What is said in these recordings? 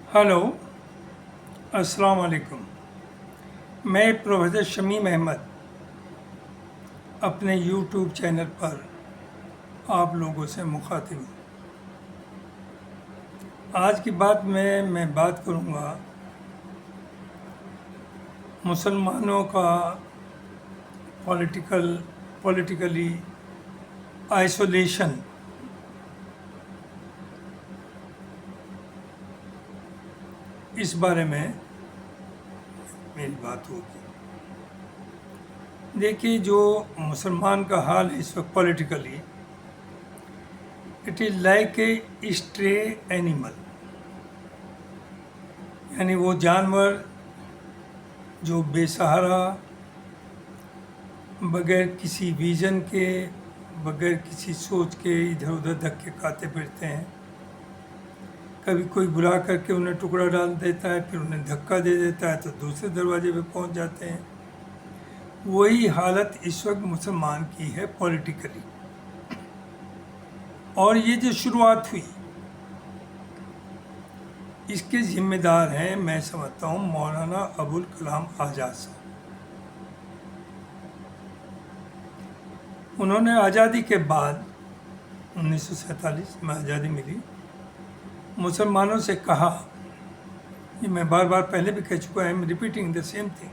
Hello, अस्सलाम वालेकुम। मैं प्रोफेसर शमीम अहमद अपने यूट्यूब चैनल पर आप लोगों से मुखातिब हूँ। आज की बात में मैं बात करूँगा मुसलमानों का पॉलिटिकली आइसोलेशन, इस बारे में मेरी बात होगी। देखिए, जो मुसलमान का हाल है इस वक्त politically, it is like a stray animal, यानी वो जानवर जो बेसहारा, बगैर किसी विज़न के, बगैर किसी सोच के इधर उधर धक्के खाते फिरते हैं। कभी कोई बुला करके उन्हें टुकड़ा डाल देता है, फिर उन्हें धक्का दे देता है तो दूसरे दरवाजे पे पहुंच जाते हैं। वही हालत इस वक्त मुसलमान की है पॉलिटिकली। और ये जो शुरुआत हुई, इसके जिम्मेदार हैं, मैं समझता हूँ, मौलाना अबुल कलाम आज़ाद साहब। उन्होंने आज़ादी के बाद 1947 में आज़ादी मिली, मुसलमानों से कहा, ये मैं बार बार पहले भी कह चुका, I am repeating the same thing,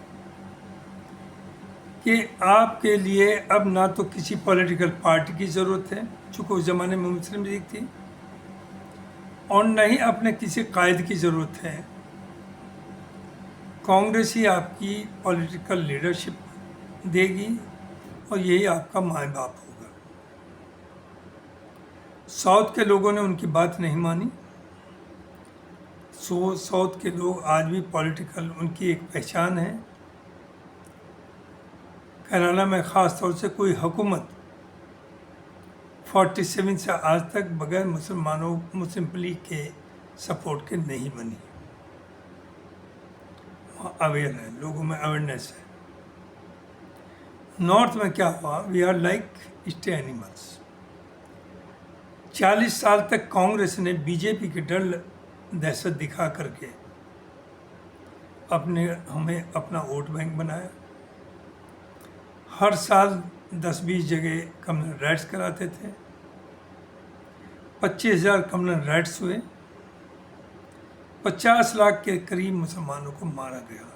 कि आपके लिए अब ना तो किसी पॉलिटिकल पार्टी की ज़रूरत है, चूँकि उस ज़माने में मुस्लिम लीग थी, और न ही अपने किसी कायद की ज़रूरत है। कांग्रेस ही आपकी पॉलिटिकल लीडरशिप देगी और यही आपका माँ बाप होगा। साउथ के लोगों ने उनकी बात नहीं मानी। साउथ के लोग आज भी पॉलिटिकल, उनकी एक पहचान है। केरला में ख़ास तौर से कोई हुकूमत 47 से आज तक बगैर मुस्लिम लीग के सपोर्ट के नहीं बनी। वहाँ अवेयर है, लोगों में अवेयरनेस है। नॉर्थ में क्या हुआ, we are like stay animals. 40 साल तक कांग्रेस ने बीजेपी के डर दहशत दिखा करके हमें अपना वोट बैंक बनाया। हर साल 10-20 जगह कम्युनल राइट्स कराते थे। 25,000 कम्युनल राइट्स हुए। 50 लाख के करीब मुसलमानों को मारा गया।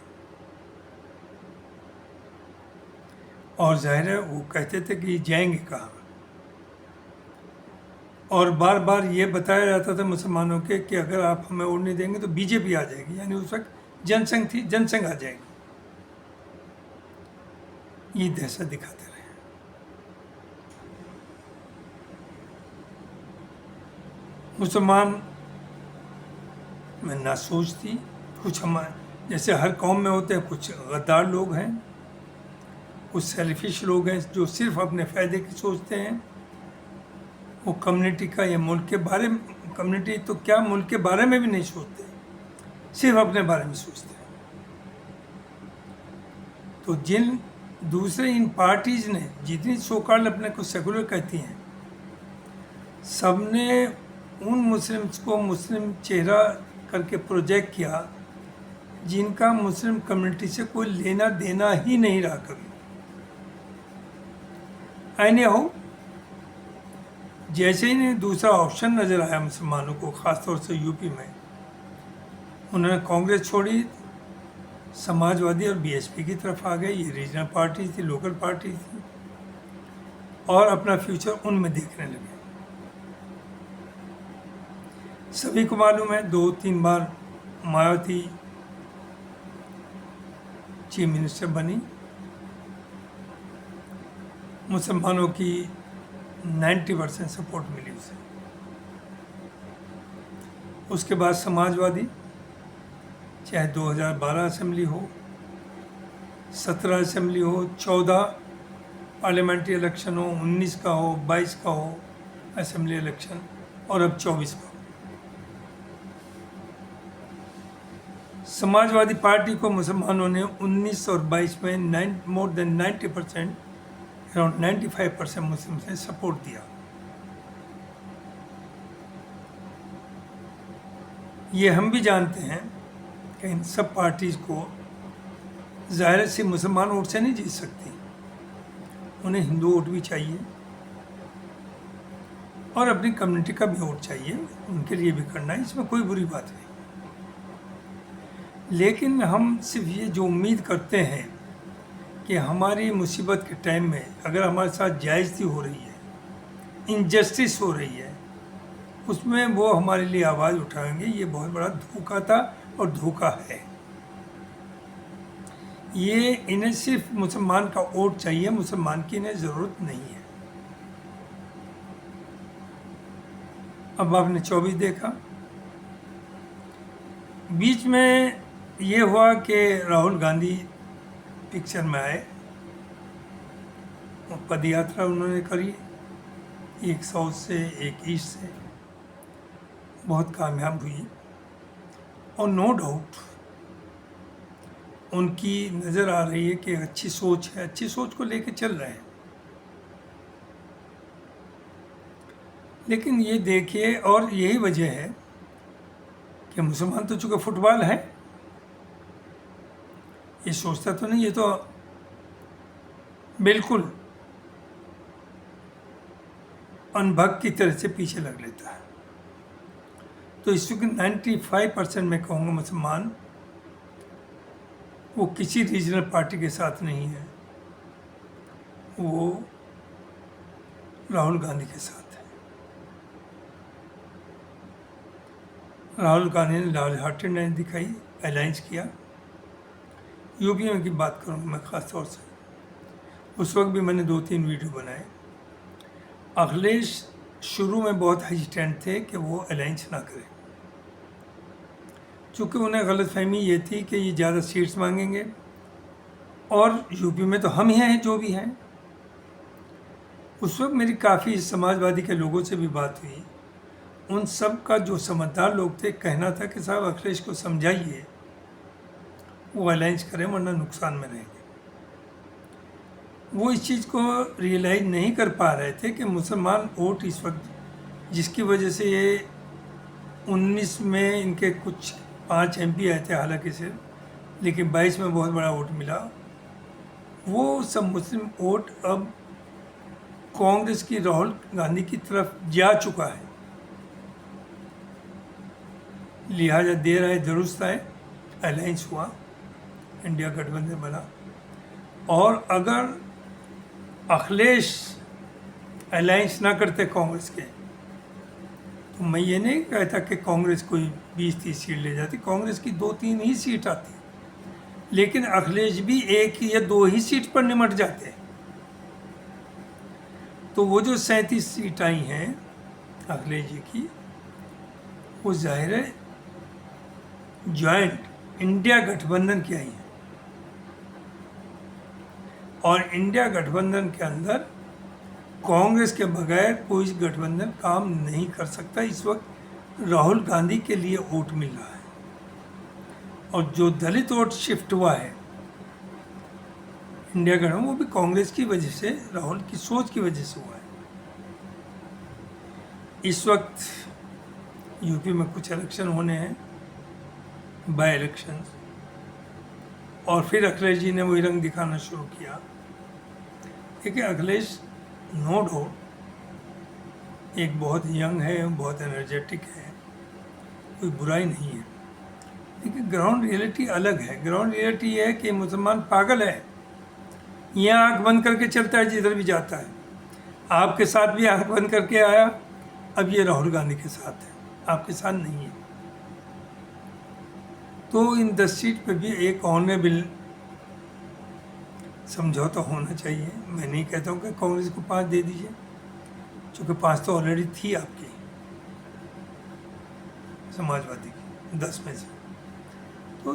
और जाहिर है वो कहते थे कि जाएंगे कहाँ, और बार बार ये बताया जाता था मुसलमानों के कि अगर आप हमें वोट नहीं देंगे तो बीजेपी आ जाएगी, यानी उस वक्त जनसंघ थी, जनसंघ आ जाएगी। ये दहशत दिखाते रहे। मुसलमान में ना सोच थी। कुछ हमारे जैसे हर कौम में होते हैं, कुछ गद्दार लोग हैं, कुछ सेल्फिश लोग हैं जो सिर्फ अपने फ़ायदे की सोचते हैं। वो कम्युनिटी का या मुल्क के बारे में, कम्युनिटी तो क्या, मुल्क के बारे में भी नहीं सोचते, सिर्फ अपने बारे में सोचते हैं। तो जिन दूसरे इन पार्टीज़ ने जितनी सोकाल अपने को सेकुलर कहती हैं, सबने उन मुस्लिम्स को मुस्लिम चेहरा करके प्रोजेक्ट किया जिनका मुस्लिम कम्युनिटी से कोई लेना देना ही नहीं रहा कभी। आईने हो, जैसे ही दूसरा ऑप्शन नज़र आया मुसलमानों को, ख़ासतौर से यूपी में, उन्होंने कांग्रेस छोड़ी, समाजवादी और बीएसपी की तरफ आ गए। ये रीजनल पार्टी थी, लोकल पार्टी थी, और अपना फ्यूचर उनमें देखने लगे। सभी को मालूम है 2-3 बार मायावती चीफ मिनिस्टर बनी। मुसलमानों की 90% सपोर्ट मिली उसे। उसके बाद समाजवादी, चाहे 2012 असेंबली हो, 17 असेंबली हो, 14 पार्लियामेंट्री इलेक्शन हो, 19 का हो, 22 का हो असेंबली इलेक्शन, और अब 24 का। समाजवादी पार्टी को मुसलमानों ने 19 और 22 में मोर देन 90%, अराउंड 95% मुस्लिम्स ने सपोर्ट दिया। ये हम भी जानते हैं कि इन सब पार्टीज़ को ज़ाहिर से मुसलमान वोट से नहीं जीत सकती, उन्हें हिंदू वोट भी चाहिए और अपनी कम्युनिटी का भी वोट चाहिए, उनके लिए भी करना है, इसमें कोई बुरी बात नहीं। लेकिन हम सिर्फ ये जो उम्मीद करते हैं कि हमारी मुसीबत के टाइम में अगर हमारे साथ जायज़ती हो रही है, इनजस्टिस हो रही है, उसमें वो हमारे लिए आवाज़ उठाएंगे, ये बहुत बड़ा धोखा था और धोखा है। ये इन्हें सिर्फ मुसलमान का वोट चाहिए, मुसलमान की इन्हें ज़रूरत नहीं है। अब आपने 24 देखा, बीच में ये हुआ कि राहुल गांधी पिक्चर में आए, पद यात्रा उन्होंने करी, एक साउथ से एक ईस्ट से, बहुत कामयाब हुई और नो डाउट उनकी नज़र आ रही है कि अच्छी सोच है, अच्छी सोच को लेके चल रहे हैं। लेकिन ये देखिए, और यही वजह है कि मुसलमान तो चूँकि फुटबॉल है, ये सोचता तो नहीं, ये तो बिल्कुल अनभक्त की तरह से पीछे लग लेता है। तो इस वक्त 95% मैं कहूँगा मुसलमान वो किसी रीजनल पार्टी के साथ नहीं है, वो राहुल गांधी के साथ है। राहुल गांधी ने लार्ज हार्टेडनेस दिखाई, अलायंस किया। यूपी में की बात करूँगा मैं ख़ास तौर से, उस वक्त भी मैंने 2-3 वीडियो बनाए। अखिलेश शुरू में बहुत हेजिटेंट थे कि वो अलायंस ना करें, चूँकि उन्हें गलतफहमी ये थी कि ये ज़्यादा सीट्स मांगेंगे और यूपी में तो हम ही हैं जो भी हैं। उस वक्त मेरी काफ़ी समाजवादी के लोगों से भी बात हुई, उन सब का जो समझदार लोग थे, कहना था कि साहब अखिलेश को समझाइए वो अलायंस करें वरना नुकसान में रहेंगे। वो इस चीज़ को रियलाइज़ नहीं कर पा रहे थे कि मुसलमान वोट इस वक्त, जिसकी वजह से ये 19 में इनके कुछ 5 MP आए थे हालांकि से, लेकिन 22 में बहुत बड़ा वोट मिला, वो सब मुस्लिम वोट अब कांग्रेस की राहुल गांधी की तरफ जा चुका है। लिहाजा देर आए दुरुस्त आए, अलायंस हुआ, इंडिया गठबंधन बना। और अगर अखिलेश अलायंस ना करते कांग्रेस के, तो मैं ये नहीं कहता कि कांग्रेस कोई 20-30 सीट ले जाती, कांग्रेस की 2-3 ही सीट आती, लेकिन अखिलेश भी 1 या 2 ही सीट पर निमट जाते। तो वो जो 37 सीट आई हैं अखिलेश जी की, वो जाहिर है जॉइंट इंडिया गठबंधन की आई है, और इंडिया गठबंधन के अंदर कांग्रेस के बगैर कोई गठबंधन काम नहीं कर सकता। इस वक्त राहुल गांधी के लिए वोट मिल रहा है, और जो दलित वोट शिफ्ट हुआ है इंडिया गठबंधन, वो भी कांग्रेस की वजह से, राहुल की सोच की वजह से हुआ है। इस वक्त यूपी में कुछ इलेक्शन होने हैं, बाय इलेक्शंस, और फिर अखिलेश जी ने वही रंग दिखाना शुरू किया। देखिए, अखिलेश नो डाउट एक बहुत यंग है, बहुत एनर्जेटिक है, कोई बुराई नहीं है, लेकिन ग्राउंड रियलिटी अलग है। ग्राउंड रियलिटी ये है कि मुसलमान पागल है, यहाँ आँख बंद करके चलता है जिधर भी जाता है। आपके साथ भी आँख बंद करके आया, अब ये राहुल गांधी के साथ है, आपके साथ नहीं है। तो इन 10 सीट पर भी एक ऑनरेबल समझौता होना चाहिए। मैं नहीं कहता हूँ कि कांग्रेस को 5 दे दीजिए, क्योंकि 5 तो ऑलरेडी थी आपकी समाजवादी की 10 में से, तो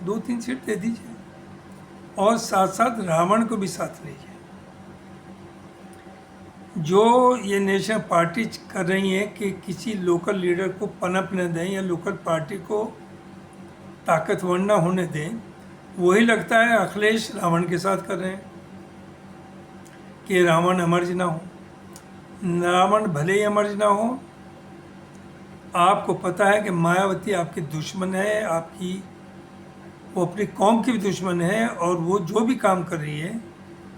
2-3 सीट दे दीजिए, और साथ साथ रावण को भी साथ लीजिए। जो ये नेशनल पार्टी कर रही है कि किसी लोकल लीडर को पनप न दें या लोकल पार्टी को ताकतवर न होने दें, वही लगता है अखिलेश रावण के साथ कर रहे हैं कि रावण अमर्ज ना हो। रावण भले ही अमर्ज ना हो, आपको पता है कि मायावती आपकी दुश्मन है, वो अपनी कौम की भी दुश्मन है, और वो जो भी काम कर रही है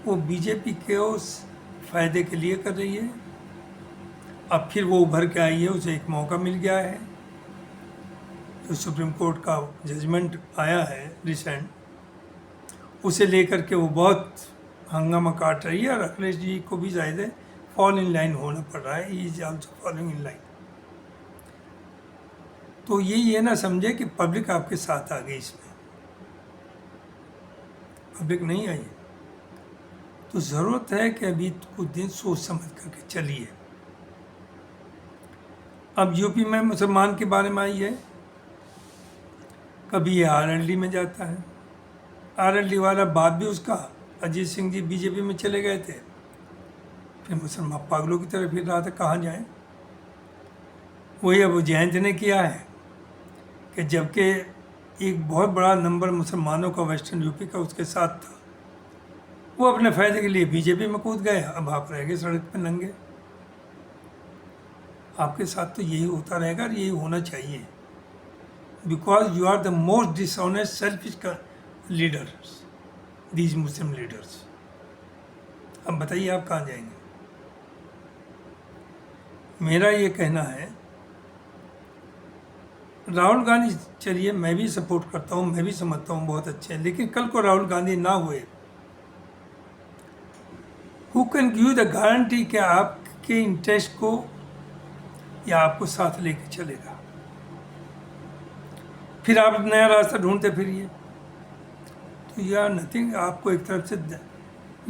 वो बीजेपी के उस फायदे के लिए कर रही है। अब फिर वो उभर के आई है, उसे एक मौका मिल गया है। जो सुप्रीम कोर्ट का जजमेंट आया है रिसेंट, उसे लेकर के वो बहुत हंगामा काट रही है, और अखिलेश जी को भी शायद फॉल इन लाइन होना पड़ रहा है। He is also following in line. तो ये ना समझे कि पब्लिक आपके साथ आ गई, इसमें पब्लिक नहीं आई है। तो ज़रूरत है कि अभी कुछ दिन सोच समझ करके चलिए। अब यूपी में मुसलमान के बारे में आई है, कभी ये आरएलडी में जाता है, आरएलडी वाला बाप भी उसका, अजीत सिंह जी बीजेपी में चले गए थे, फिर मुसलमान पागलों की तरह फिर रहा था, कहाँ जाएं। वही अब जयंत ने किया है कि जबकि एक बहुत बड़ा नंबर मुसलमानों का वेस्टर्न यूपी का उसके साथ था, वो अपने फ़ायदे के लिए बीजेपी में कूद गए। अब आप रह गए सड़क पर नंगे। आपके साथ तो यही होता रहेगा और यही होना चाहिए, because you are the most dishonest selfish leaders, these Muslim leaders. अब बताइए आप कहाँ जाएंगे। मेरा ये कहना है, राहुल गांधी, चलिए मैं भी सपोर्ट करता हूँ, मैं भी समझता हूँ बहुत अच्छे हैं, लेकिन कल को राहुल गांधी ना हुए, who can give the guarantee कि आपके इंटरेस्ट को या आपको साथ लेके चलेगा। फिर आप नया रास्ता ढूंढते फिरिए। तो यह नथिंग, आपको एक तरफ से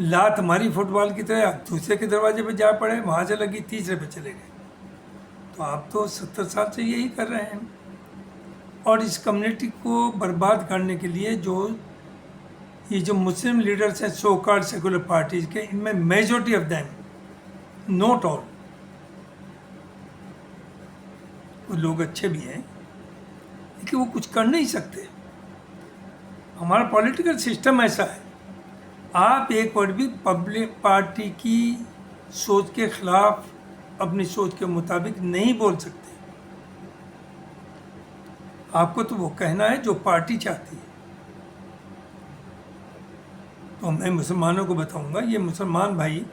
लात मारी फुटबॉल की तरह, आप दूसरे के दरवाजे पे जा पड़े, वहाँ से लगी, तीसरे पे चले गए। तो आप तो 70 साल से यही कर रहे हैं। और इस कम्युनिटी को बर्बाद करने के लिए ये जो मुस्लिम लीडर्स हैं, सो कॉल्ड सेकुलर पार्टीज के, इनमें majority of them, not all, वो लोग अच्छे भी हैं लेकिन वो कुछ कर नहीं सकते। हमारा पॉलिटिकल सिस्टम ऐसा है, आप एक बार भी पब्लिक पार्टी की सोच के खिलाफ अपनी सोच के मुताबिक नहीं बोल सकते। आपको तो वो कहना है जो पार्टी चाहती है। तो मैं मुसलमानों को बताऊंगा, ये मुसलमान भाई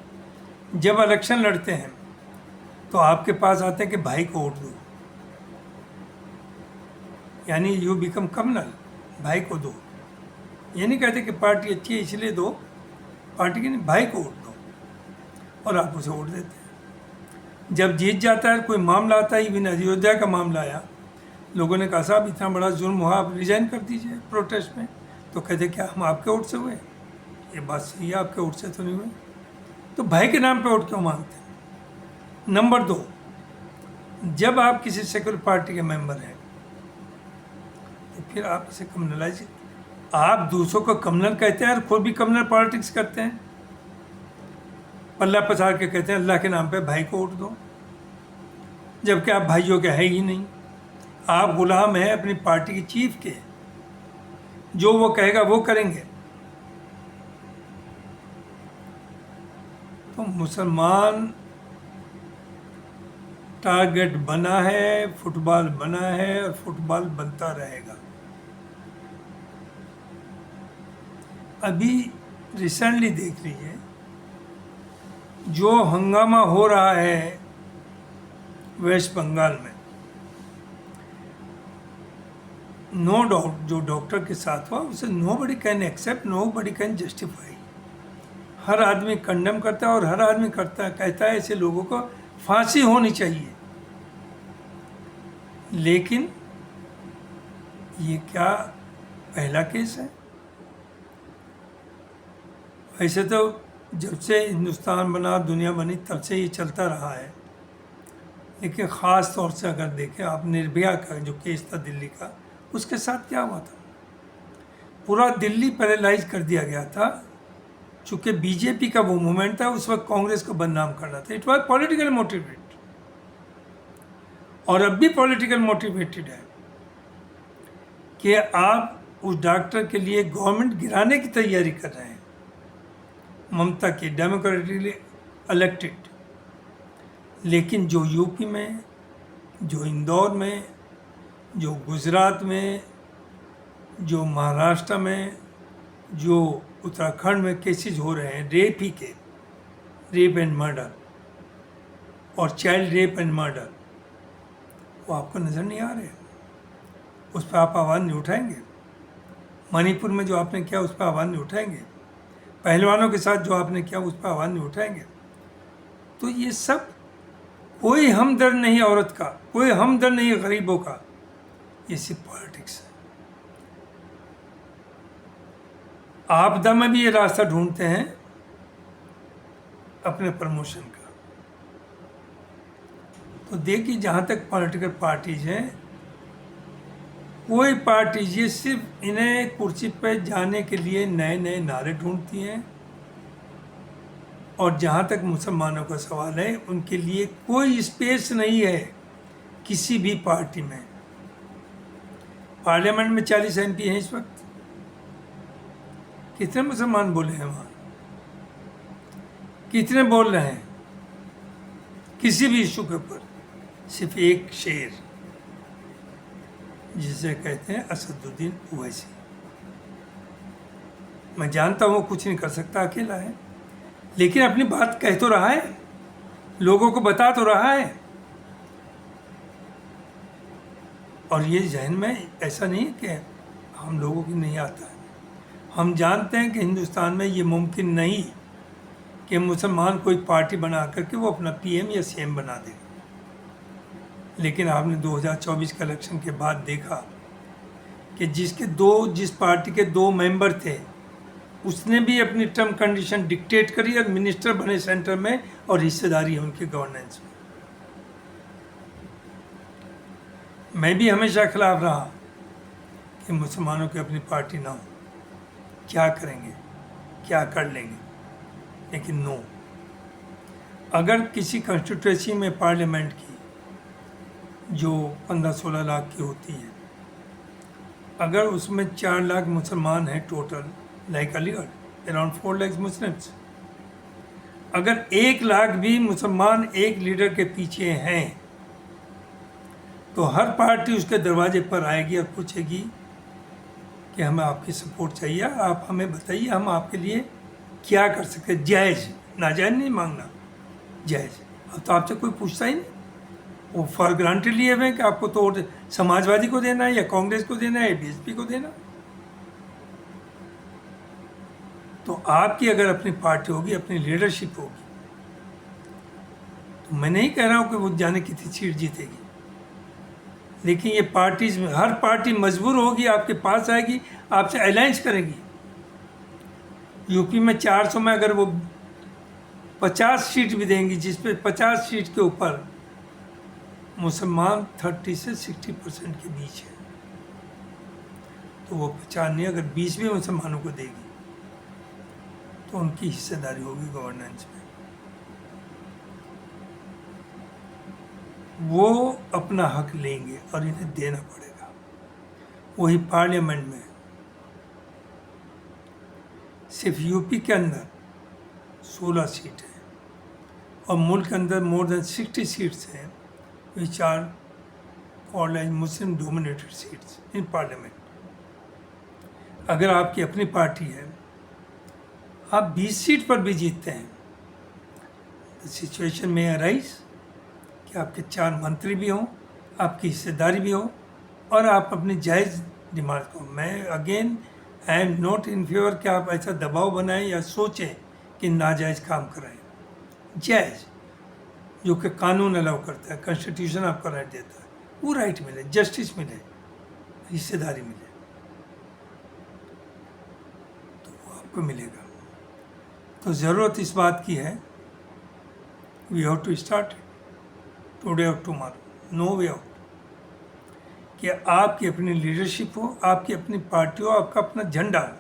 जब इलेक्शन लड़ते हैं तो आपके पास आते हैं कि भाई को वोट दो, यानी यू बिकम कम्युनल, भाई को दो। ये नहीं कहते कि पार्टी अच्छी है इसलिए दो, पार्टी के नहीं, भाई को वोट दो, और आप उसे वोट देते हैं। जब जीत जाता है, कोई मामला आता है, इवन अयोध्या का मामला आया, लोगों ने कहा साहब इतना बड़ा जुल्म हुआ, आप रिजाइन कर दीजिए प्रोटेस्ट में। तो कहते क्या हम आपके वोट से हुए? ये बात सही है, आपके वोट से तो नहीं हुए। तो भाई के नाम पे वोट क्यों मांगते हैं? नंबर 2, जब आप किसी सेक्युलर पार्टी के मेंबर हैं तो फिर आप इसे कम्युनलाइज, आप दूसरों को कम्युनल कहते हैं और खुद भी कम्युनल पॉलिटिक्स करते हैं। पल्ला पसार के कहते हैं अल्लाह के नाम पे भाई को वोट दो, जबकि आप भाइयों के है ही नहीं। आप गुलाम हैं अपनी पार्टी के चीफ के, जो वो कहेगा वो करेंगे। तो मुसलमान टारगेट बना है, फुटबॉल बना है और फुटबॉल बनता रहेगा। अभी रिसेंटली देख लीजिए जो हंगामा हो रहा है वेस्ट बंगाल में, नो डाउट जो डॉक्टर के साथ हुआ उसे nobody can accept, nobody can justify. हर आदमी कंडेम करता है और हर आदमी कहता है ऐसे लोगों को फांसी होनी चाहिए। लेकिन ये क्या पहला केस है? ऐसे तो जब से हिंदुस्तान बना, दुनिया बनी, तब से ये चलता रहा है। लेकिन ख़ास तौर से अगर देखें आप, निर्भया का जो केस था दिल्ली का, उसके साथ क्या हुआ था? पूरा दिल्ली पैरालाइज कर दिया गया था। चूँकि बीजेपी का वो मूवमेंट था, उस वक्त कांग्रेस को बदनाम करना था। इट वॉज पॉलिटिकल मोटिवेटेड, और अब भी पॉलिटिकल मोटिवेटेड है कि आप उस डॉक्टर के लिए गवर्नमेंट गिराने की तैयारी कर रहे हैं, ममता की, डेमोक्रेटिकली इलेक्टेड। लेकिन जो यूपी में जो इंदौर में, जो गुजरात में, जो महाराष्ट्र में, जो उत्तराखंड में केसेस हो रहे हैं रेप ही के, रेप एंड मर्डर और चाइल्ड रेप एंड मर्डर, वो आपको नज़र नहीं आ रहे? उस पर आप आवाज़ नहीं उठाएंगे? मणिपुर में जो आपने किया उस पर आवाज़ नहीं उठाएंगे? पहलवानों के साथ जो आपने किया उस पर आवाज़ नहीं उठाएंगे? तो ये सब, कोई हमदर्द नहीं औरत का, कोई हमदर्द नहीं गरीबों का, ये सिर्फ पॉलिटिक्स है। आपदा में भी ये रास्ता ढूंढते हैं अपने प्रमोशन का। तो देखिए, जहाँ तक पॉलिटिकल पार्टीज हैं, कोई पार्टीज ये सिर्फ इन्हें कुर्सी पर जाने के लिए नए नए नारे ढूंढती हैं, और जहाँ तक मुसलमानों का सवाल है, उनके लिए कोई स्पेस नहीं है किसी भी पार्टी में। पार्लियामेंट में 40 MP हैं इस वक्त, कितने मुसलमान बोले हैं वहाँ? कितने बोल रहे हैं किसी भी इशू के ऊपर? सिर्फ एक शेर, जिसे कहते हैं असदुद्दीन ओवैसी। मैं जानता हूँ वो कुछ नहीं कर सकता, अकेला है, लेकिन अपनी बात कह तो रहा है, लोगों को बता तो रहा है। और ये जहन में ऐसा नहीं है कि हम लोगों को नहीं आता है। हम जानते हैं कि हिंदुस्तान में ये मुमकिन नहीं कि मुसलमान कोई पार्टी बना करके वो अपना PM या CM बना दे। लेकिन आपने 2024 के इलेक्शन के बाद देखा कि जिस पार्टी के 2 मेंबर थे, उसने भी अपनी टर्म कंडीशन डिक्टेट करी और मिनिस्टर बने सेंटर में, और हिस्सेदारी है उनकी गवर्नेंस में। मैं भी हमेशा खिलाफ रहा कि मुसलमानों की अपनी पार्टी ना हो, क्या करेंगे, क्या कर लेंगे, लेकिन नो। अगर किसी कंस्टिट्यूएंसी में पार्लियामेंट की जो 15-16 लाख की होती है, अगर उसमें 4 लाख मुसलमान हैं total, like Aligarh around 4 lakh Muslims, अगर 1 लाख भी मुसलमान एक लीडर के पीछे हैं, तो हर पार्टी उसके दरवाजे पर आएगी और पूछेगी कि हमें आपकी सपोर्ट चाहिए, आप हमें बताइए हम आपके लिए क्या कर सकते हैं। जायज़, नाजायज़ नहीं मांगना, जायज़। अब तो आपसे कोई पूछता ही नहीं, वो फॉर ग्रांटेड लिए हुए हैं कि आपको तो समाजवादी को देना है, या कांग्रेस को देना है, या BJP को देना। तो आपकी अगर अपनी पार्टी होगी, अपनी लीडरशिप होगी, तो मैं नहीं कह रहा हूँ कि वो जाने कितनी सीट जीतेगी, लेकिन ये पार्टीज में हर पार्टी मजबूर होगी, आपके पास आएगी, आपसे अलायंस करेगी। यूपी में 400 में अगर वो 50 सीट भी देंगी, जिस पे 50 सीट के ऊपर मुसलमान 30 से 60% के बीच है, तो वो 50 नहीं, अगर 20 भी मुसलमानों को देगी तो उनकी हिस्सेदारी होगी गवर्नेंस में। वो अपना हक लेंगे और इन्हें देना पड़ेगा। वही पार्लियामेंट में सिर्फ यूपी के अंदर 16 सीट है, और मुल्क के अंदर मोर देन 60 सीट्स हैं which are called as Muslim dominated seats in parliament. अगर आपकी अपनी पार्टी है, आप 20 सीट पर भी जीतते हैं, द सिचुएशन में अराइज कि आपके 4 मंत्री भी हों, आपकी हिस्सेदारी भी हो, और आप अपनी जायज़ डिमांड को। मैं again I am not in favour कि आप ऐसा दबाव बनाएं या सोचें कि नाजायज़ काम कराएं। जायज़, जो कि कानून अलाउ करता है, कॉन्स्टिट्यूशन आपका राइट देता है, वो राइट मिले, जस्टिस मिले, हिस्सेदारी मिले, तो वो आपको मिलेगा। तो ज़रूरत इस बात की है, we have to start today और टुमारो, नो वे आउट, कि आपकी अपनी लीडरशिप हो, आपकी अपनी पार्टी हो, आपका अपना झंडा हो,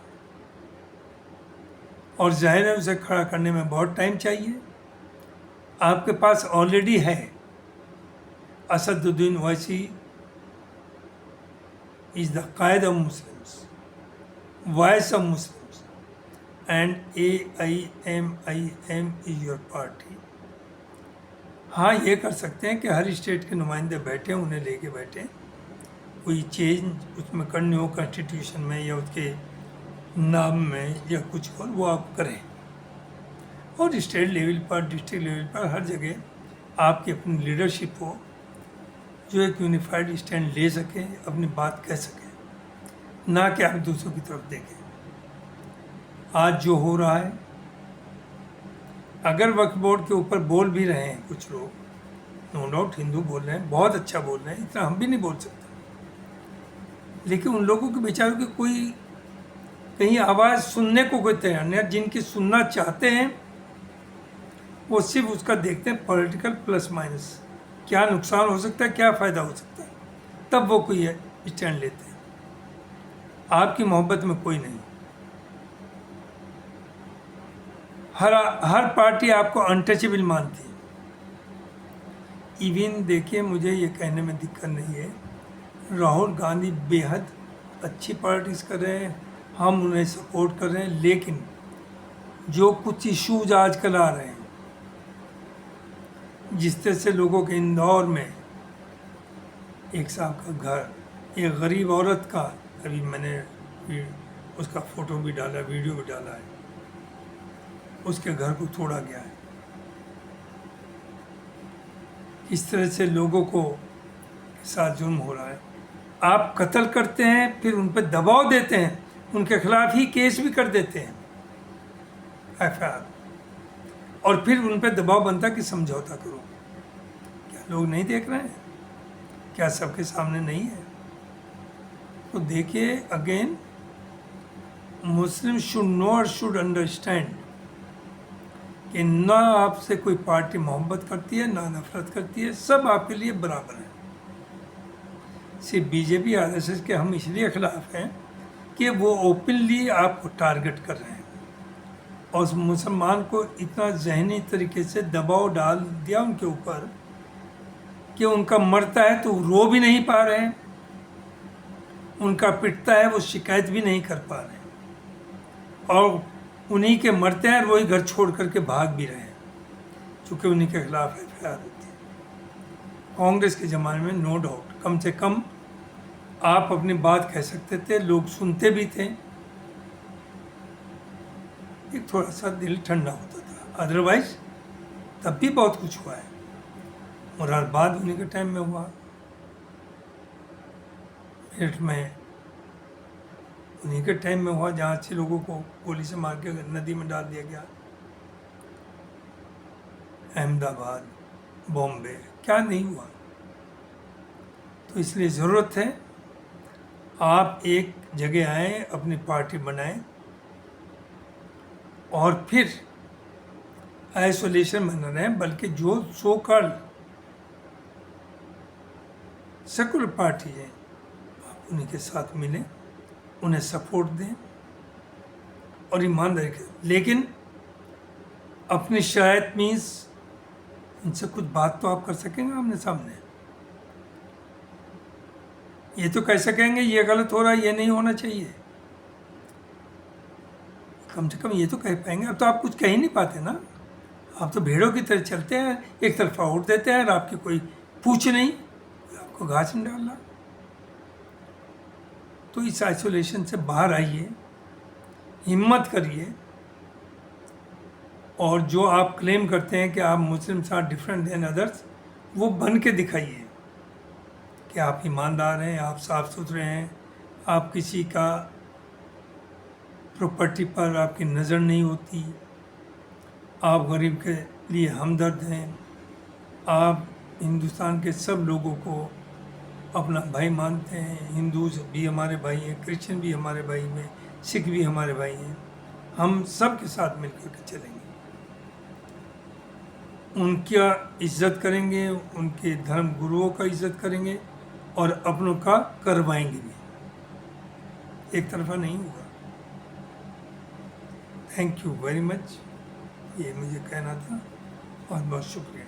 और जाहिर है उसे खड़ा करने में बहुत टाइम चाहिए। आपके पास ऑलरेडी है, Asaduddin Owaisi is the Quaid of Muslims, voice of Muslims, and AIMIM is your party. हाँ, ये कर सकते हैं कि हर स्टेट के नुमाइंदे बैठे, उन्हें लेके बैठे, कोई चेंज उसमें करनी हो कॉन्स्टिट्यूशन में या उसके नाम में या कुछ और, वो आप करें। और स्टेट लेवल पर, डिस्ट्रिक्ट लेवल पर, हर जगह आपकी अपनी लीडरशिप हो जो एक यूनिफाइड स्टैंड ले सके, अपनी बात कह सके, ना कि आप दूसरों की तरफ देखें। आज जो हो रहा है, अगर वक्फ बोर्ड के ऊपर बोल भी रहे हैं कुछ लोग, नो डाउट हिंदू बोल रहे हैं, बहुत अच्छा बोल रहे हैं, इतना हम भी नहीं बोल सकते, लेकिन उन लोगों के बेचारों की कोई कहीं आवाज़ सुनने को कोई तैयार नहीं है। जिनकी सुनना चाहते हैं वो सिर्फ उसका देखते हैं पॉलिटिकल प्लस माइनस, क्या नुकसान हो सकता है, क्या फ़ायदा हो सकता है, तब वो कोई स्टैंड लेते हैं। आपकी मोहब्बत में कोई नहीं। हर पार्टी आपको अनटचेबल मानती है। इवन देखिए, मुझे ये कहने में दिक्कत नहीं है, राहुल गांधी बेहद अच्छी पॉलिटिक्स कर रहे हैं, हम उन्हें सपोर्ट कर रहे हैं, लेकिन जो कुछ इश्यूज आजकल आ रहे हैं, जिस तरह से लोगों के इंदौर में एक साहब का घर, एक गरीब औरत का, अभी मैंने उसका फ़ोटो भी डाला, वीडियो भी डाला है, उसके घर को तोड़ा गया है। इस तरह से लोगों को साथ जुर्म हो रहा है। आप कत्ल करते हैं, फिर उन पर दबाव देते हैं, उनके खिलाफ ही केस भी कर देते हैं FIR, और फिर उन पर दबाव बनता कि समझौता करो। क्या लोग नहीं देख रहे हैं? क्या सबके सामने नहीं है? तो देखिए, अगेन, मुस्लिम शुड नो और शुड अंडरस्टैंड कि ना आपसे कोई पार्टी मोहब्बत करती है, ना नफरत करती है, सब आपके लिए बराबर है। सिर्फ BJP RSS के हम इसलिए खिलाफ हैं कि वो ओपनली आपको टारगेट कर रहे हैं और मुसलमान को इतना जहनी तरीके से दबाव डाल दिया उनके ऊपर कि उनका मरता है तो रो भी नहीं पा रहे हैं, उनका पिटता है वो शिकायत भी नहीं कर पा रहे हैं, और उन्हीं के मरते हैं वही घर छोड़ करके भाग भी रहे हैं, चूँकि उन्हीं के खिलाफ FIR होती है। कांग्रेस के ज़माने में नो डाउट कम से कम आप अपनी बात कह सकते थे, लोग सुनते भी थे, एक थोड़ा सा दिल ठंडा होता था। अदरवाइज तब भी बहुत कुछ हुआ है। मुरादाबाद उन्हीं के टाइम में हुआ, मेरठ में उन्हीं के टाइम में हुआ, जहाँ से लोगों को गोली से मार के नदी में डाल दिया गया। अहमदाबाद, बॉम्बे, क्या नहीं हुआ? तो इसलिए ज़रूरत है आप एक जगह आएँ, अपनी पार्टी बनाएं, और फिर आइसोलेशन में न रहें, बल्कि जो सो कॉल्ड सेकुलर पार्टी है आप उन्हीं के साथ मिलें, उन्हें सपोर्ट दें और ईमानदारी करें, लेकिन अपनी शरायत मीन्स उनसे कुछ बात तो आप कर सकेंगे आमने सामने। ये तो कह सकेंगे ये गलत हो रहा है, ये नहीं होना चाहिए, कम से कम ये तो कह पाएंगे। अब तो आप कुछ कह ही नहीं पाते ना, आप तो भेड़ों की तरह चलते हैं, एक तरफा उड़ देते हैं और आपकी कोई पूछ नहीं, आपको घास नहीं डाल रहा। तो इस आइसोलेशन से बाहर आइए, हिम्मत करिए, और जो आप क्लेम करते हैं कि आप Muslims are different than others, वो बन के दिखाइए कि आप ईमानदार हैं, आप साफ़ सुथरे हैं, आप किसी का प्रॉपर्टी पर आपकी नज़र नहीं होती, आप गरीब के लिए हमदर्द हैं, आप हिंदुस्तान के सब लोगों को अपना भाई मानते हैं, हिंदू भी हमारे भाई हैं, क्रिश्चियन भी हमारे भाई हैं, सिख भी हमारे भाई हैं, हम सब के साथ मिलकर के चलेंगे, उनका इज्जत करेंगे, उनके धर्म गुरुओं का इज्जत करेंगे और अपनों का करवाएंगे भी, एक तरफा नहीं होगा। थैंक यू वेरी मच, ये मुझे कहना था, बहुत बहुत शुक्रिया।